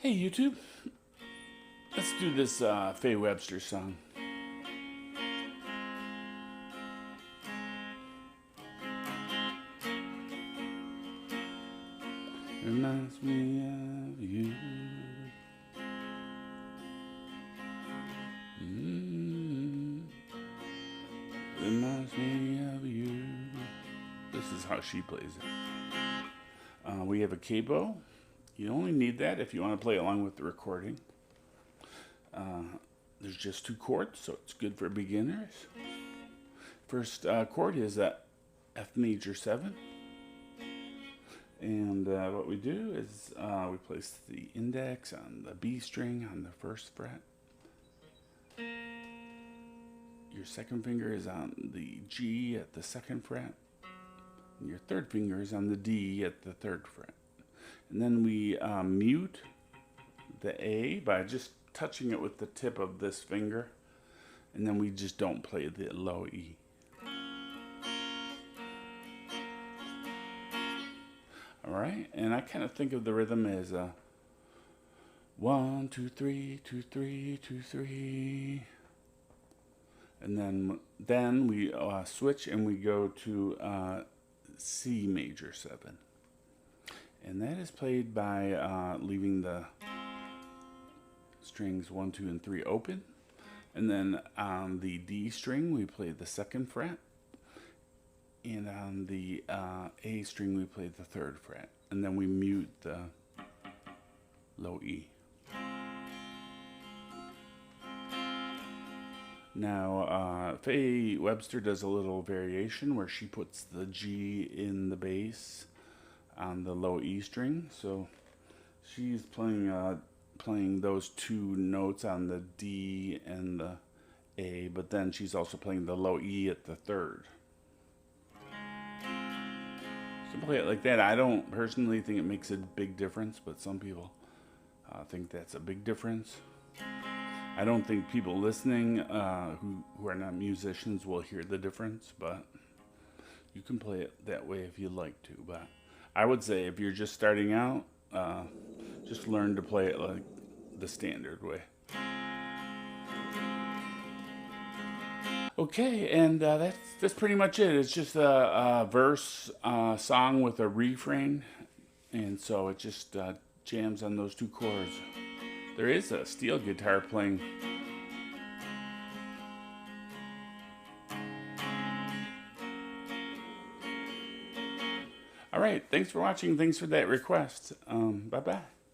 Hey YouTube, let's do this Faye Webster song. Reminds me of you. Reminds me of you. This is how she plays it. We have a capo. You only need that if you want to play along with the recording. There's just 2 chords, so it's good for beginners. First chord is a F major 7. And what we do is we place the index on the B string on the 1st fret. Your 2nd finger is on the G at the 2nd fret. And your 3rd finger is on the D at the 3rd fret. And then we mute the A by just touching it with the tip of this finger. And then we just don't play the low E. Alright, and I kind of think of the rhythm as 1, 2, 3, 2, 3, 2, 3. And then we switch and we go to C major 7. And that is played by leaving the strings 1, 2, and 3 open. And then on the D string, we play the 2nd fret. And on the A string, we play the 3rd fret. And then we mute the low E. Now, Faye Webster does a little variation where she puts the G in the bass on the low E string. So she's playing those 2 notes on the D and the A, but then she's also playing the low E at the 3rd. So play it like that. I don't personally think it makes a big difference, but some people think that's a big difference. I don't think people listening who are not musicians will hear the difference, but you can play it that way if you'd like to. But I would say if you're just starting out, just learn to play it like the standard way. Okay, and that's pretty much it. It's just a verse song with a refrain, and so it just jams on those 2 chords. There is a steel guitar playing. All right, thanks for watching. Thanks for that request. Bye-bye.